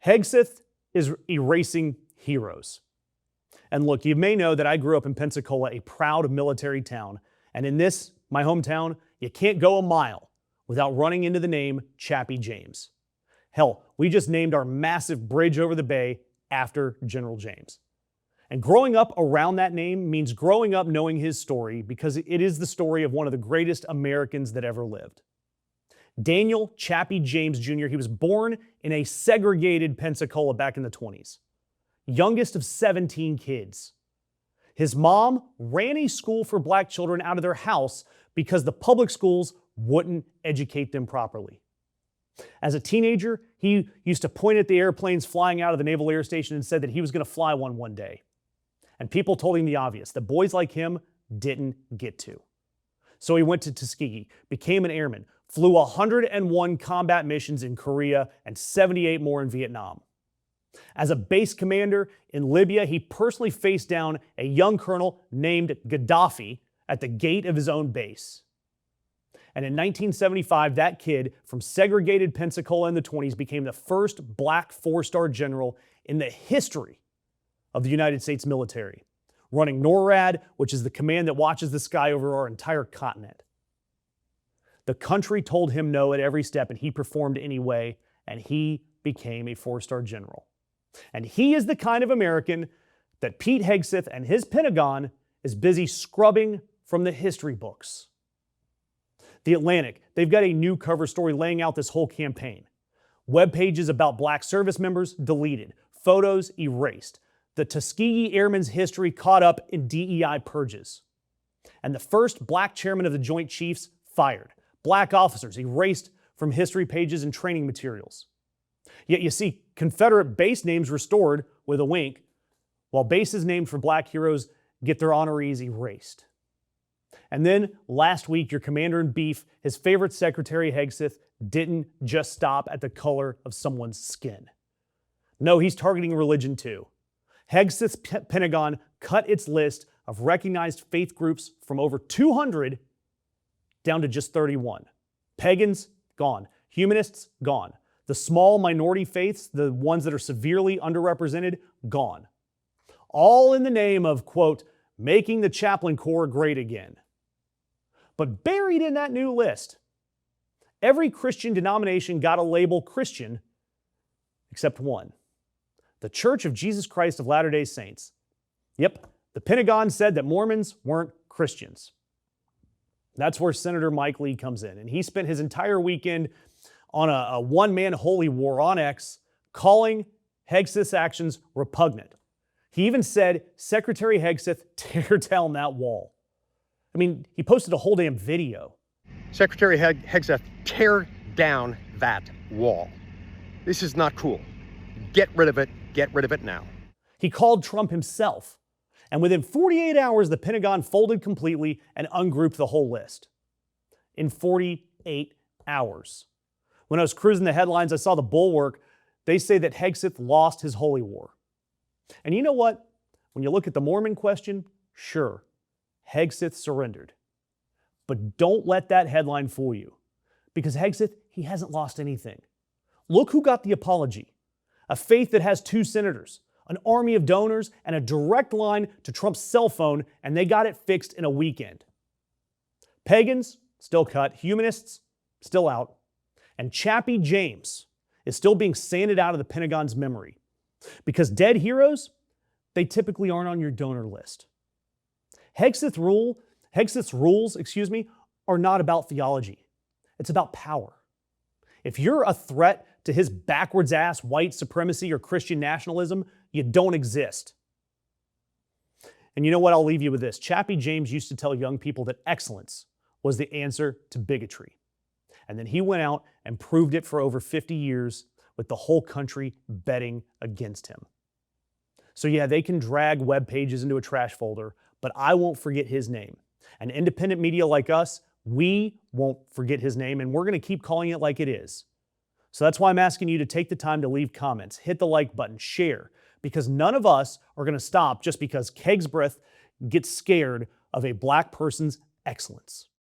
Hegseth is erasing heroes. And look, you may know that I grew up in Pensacola, a proud military town. And in this, my hometown, you can't go a mile without running into the name Chappie James. Hell, we just named our massive bridge over the bay after General James. And growing up around that name means growing up knowing his story, because it is the story of one of the greatest Americans that ever lived. Daniel Chappie James Jr., he was born in a segregated Pensacola back in the 20s. Youngest of 17 kids. His mom ran a school for black children out of their house because the public schools wouldn't educate them properly. As a teenager, he used to point at the airplanes flying out of the Naval Air Station and said that he was going to fly one day. And people told him the obvious, that boys like him didn't get to. So he went to Tuskegee, became an airman, flew 101 combat missions in Korea and 78 more in Vietnam. As a base commander in Libya, he personally faced down a young colonel named Gaddafi at the gate of his own base. And in 1975, that kid from segregated Pensacola in the 20s became the first black four-star general in the history of the United States military, running NORAD, which is the command that watches the sky over our entire continent. The country told him no at every step, and he performed anyway, and he became a four-star general. And he is the kind of American that Pete Hegseth and his Pentagon is busy scrubbing from the history books. The Atlantic, they've got a new cover story laying out this whole campaign. Web pages about black service members deleted, photos erased. The Tuskegee Airmen's history caught up in DEI purges. And the first black chairman of the Joint Chiefs fired. Black officers erased from history pages and training materials. Yet you see Confederate base names restored with a wink, while bases named for black heroes get their honorees erased. And then last week, your commander-in-chief, his favorite secretary, Hegseth, didn't just stop at the color of someone's skin. No, he's targeting religion too. Hegseth's Pentagon cut its list of recognized faith groups from over 200 down to just 31. Pagans, gone. Humanists, gone. The small minority faiths, the ones that are severely underrepresented, gone. All in the name of, quote, making the chaplain corps great again. But buried in that new list, every Christian denomination got a label Christian except one. The Church of Jesus Christ of Latter-day Saints. Yep, the Pentagon said that Mormons weren't Christians. That's where Senator Mike Lee comes in, and he spent his entire weekend on a one-man holy war on X, calling Hegseth's actions repugnant. He even said, Secretary Hegseth, tear down that wall. I mean, he posted a whole damn video. Secretary Hegseth, tear down that wall. This is not cool. Get rid of it. Get rid of it now. He called Trump himself. And within 48 hours, the Pentagon folded completely and ungrouped the whole list. In 48 hours. When I was cruising the headlines, I saw the Bulwark. They say that Hegseth lost his holy war. And you know what? When you look at the Mormon question, sure, Hegseth surrendered. But don't let that headline fool you. Because Hegseth, he hasn't lost anything. Look who got the apology. A faith that has 2 senators, an army of donors, and a direct line to Trump's cell phone, and they got it fixed in a weekend. Pagans, still cut. Humanists, still out. And Chappie James is still being sanded out of the Pentagon's memory. Because dead heroes, they typically aren't on your donor list. Hegseth's rules, are not about theology. It's about power. If you're a threat to his backwards-ass white supremacy or Christian nationalism, you don't exist. And you know what? I'll leave you with this. Chappie James used to tell young people that excellence was the answer to bigotry. And then he went out and proved it for over 50 years with the whole country betting against him. So yeah, they can drag web pages into a trash folder, but I won't forget his name. And independent media like us, we won't forget his name, and we're going to keep calling it like it is. So that's why I'm asking you to take the time to leave comments, hit the like button, share, because none of us are going to stop just because Kegsbreth gets scared of a black person's excellence.